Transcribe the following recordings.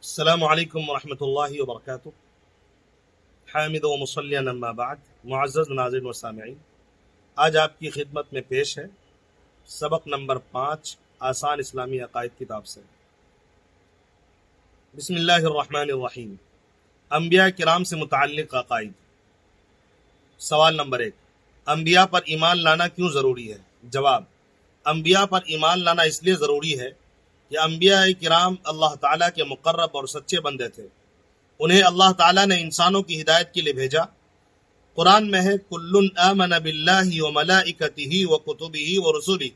السلام علیکم ورحمۃ اللہ وبرکاتہ۔ حامد و مصلی اما بعد، معزز ناظرین و سامعین، آج آپ کی خدمت میں پیش ہے سبق نمبر 5 آسان اسلامی عقائد کتاب سے۔ بسم اللہ الرحمن الرحیم۔ انبیاء کرام سے متعلق عقائد۔ سوال نمبر 1، انبیاء پر ایمان لانا کیوں ضروری ہے؟ جواب، انبیاء پر ایمان لانا اس لیے ضروری ہے کہ انبیاء کرام اللہ تعالیٰ کے مقرب اور سچے بندے تھے۔ انہیں اللہ تعالیٰ نے انسانوں کی ہدایت کے لیے بھیجا۔ قرآن میں ہے کل آمن باللہ وملائکتہ وکتبہ ورسلہ،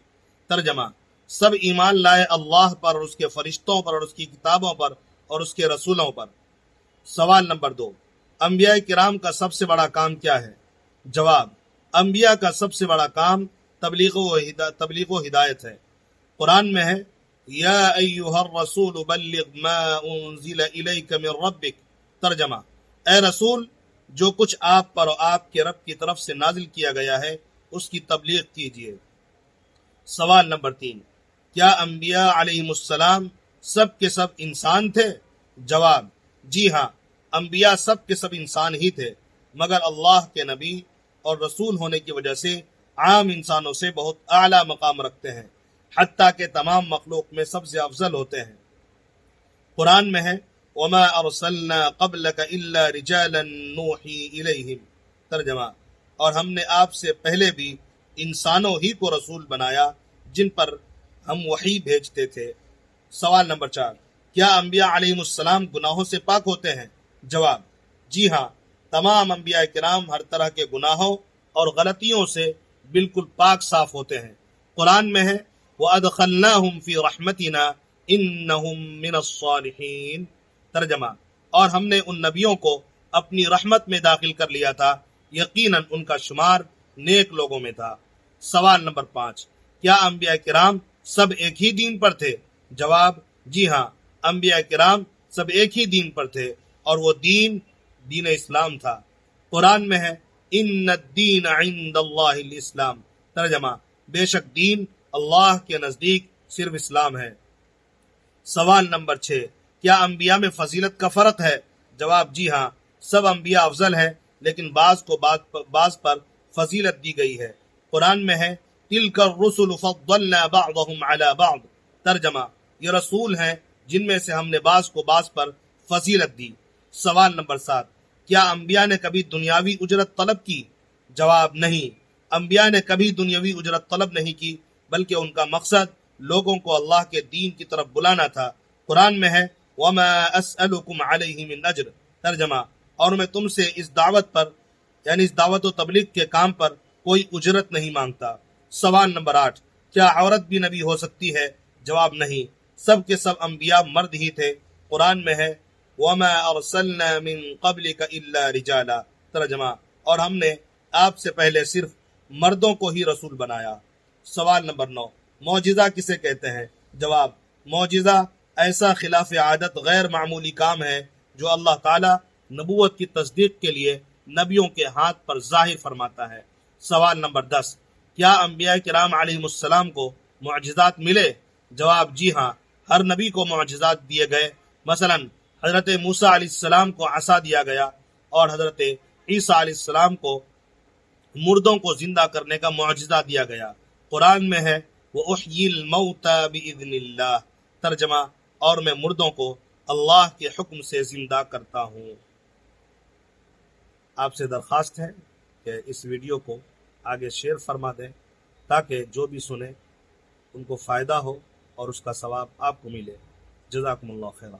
ترجمہ، سب ایمان لائے اللہ پر اور اس کے فرشتوں پر اور اس کی کتابوں پر اور اس کے رسولوں پر۔ سوال نمبر 2، انبیاء کرام کا سب سے بڑا کام کیا ہے؟ جواب، انبیاء کا سب سے بڑا کام تبلیغ و ہدایت ہے۔ قرآن میں ہے یا ایہا الرسول بلغ ما انزل الیک من ربک، ترجمہ، اے رسول، جو کچھ آپ پر اور آپ کے رب کی طرف سے نازل کیا گیا ہے اس کی تبلیغ کیجیے۔ سوال نمبر 3، کیا انبیاء علیہم السلام سب کے سب انسان تھے؟ جواب، جی ہاں، انبیاء سب کے سب انسان ہی تھے، مگر اللہ کے نبی اور رسول ہونے کی وجہ سے عام انسانوں سے بہت اعلیٰ مقام رکھتے ہیں، حتیٰ کہ تمام مخلوق میں سب سے افضل ہوتے ہیں۔ قرآن میں ہے وَمَا أَرْسَلْنَا قَبْلَكَ إِلَّا رِجَالًا نُوحِي إِلَيْهِمْ، ترجمہ، اور ہم نے آپ سے پہلے بھی انسانوں ہی کو رسول بنایا جن پر ہم وحی بھیجتے تھے۔ سوال نمبر 4، کیا انبیاء علیہم السلام گناہوں سے پاک ہوتے ہیں؟ جواب، جی ہاں، تمام انبیاء کرام ہر طرح کے گناہوں اور غلطیوں سے بالکل پاک صاف ہوتے ہیں۔ قرآن میں ہے وَأَدْخَلْنَاهُمْ فِي رَحْمَتِنَا إِنَّهُمْ مِنَ الصَّالِحِينَ، ترجمہ، اور ہم نے ان نبیوں کو اپنی رحمت میں داخل کر لیا تھا، یقیناً ان کا شمار نیک لوگوں میں تھا۔ سوال نمبر 5، کیا انبیاء کرام سب ایک ہی دین پر تھے؟ جواب، جی ہاں، انبیاء کرام سب ایک ہی دین پر تھے اور وہ دین اسلام تھا۔ قرآن میں ہے ان الدین عند اللہ الاسلام، ترجمہ، بے شک دین اللہ کے نزدیک صرف اسلام ہے۔ سوال نمبر 6، کیا انبیاء میں فضیلت کا فرق ہے؟ جواب، جی ہاں، سب انبیاء افضل ہیں لیکن بعض کو بعض پر فضیلت دی گئی ہے۔ قرآن میں ہے تلک الرسل فضلنا بعضهم على بعض، ترجمہ، یہ رسول ہیں جن میں سے ہم نے بعض کو بعض پر فضیلت دی۔ سوال نمبر 7، کیا انبیاء نے کبھی دنیاوی اجرت طلب کی؟ جواب، نہیں، انبیاء نے کبھی دنیاوی اجرت طلب نہیں کی، بلکہ ان کا مقصد لوگوں کو اللہ کے دین کی طرف بلانا تھا۔ قرآن میں ہے وَمَا أَسْأَلُكُمْ عَلَيْهِ مِنْ أَجْرٍ، ترجمہ، اور میں تم سے اس دعوت پر یعنی اس دعوت و تبلیغ کے کام پر کوئی اجرت نہیں مانگتا۔ سوال نمبر 8، کیا عورت بھی نبی ہو سکتی ہے؟ جواب، نہیں، سب کے سب انبیاء مرد ہی تھے۔ قرآن میں ہے وَمَا أَرْسَلْنَا مِن قَبْلِكَ إِلَّا رِجَالًا، ترجمہ، اور ہم نے آپ سے پہلے صرف مردوں کو ہی رسول بنایا۔ سوال نمبر 9، معجزہ کسے کہتے ہیں؟ جواب، معجزہ ایسا خلاف عادت غیر معمولی کام ہے جو اللہ تعالیٰ نبوت کی تصدیق کے لیے نبیوں کے ہاتھ پر ظاہر فرماتا ہے۔ سوال نمبر 10، کیا انبیاء کرام علیہم السلام کو معجزات ملے؟ جواب، جی ہاں، ہر نبی کو معجزات دیے گئے۔ مثلا حضرت موسیٰ علیہ السلام کو عصا دیا گیا اور حضرت عیسیٰ علیہ السلام کو مردوں کو زندہ کرنے کا معجزہ دیا گیا۔ قرآن میں ہے وَأُحْيِي الْمَوْتَى بِإِذْنِ اللَّهِ، ترجمہ، اور میں مردوں کو اللہ کے حکم سے زندہ کرتا ہوں۔ آپ سے درخواست ہے کہ اس ویڈیو کو آگے شیئر فرما دیں تاکہ جو بھی سنیں ان کو فائدہ ہو اور اس کا ثواب آپ کو ملے۔ جزاکم اللہ خیرہ۔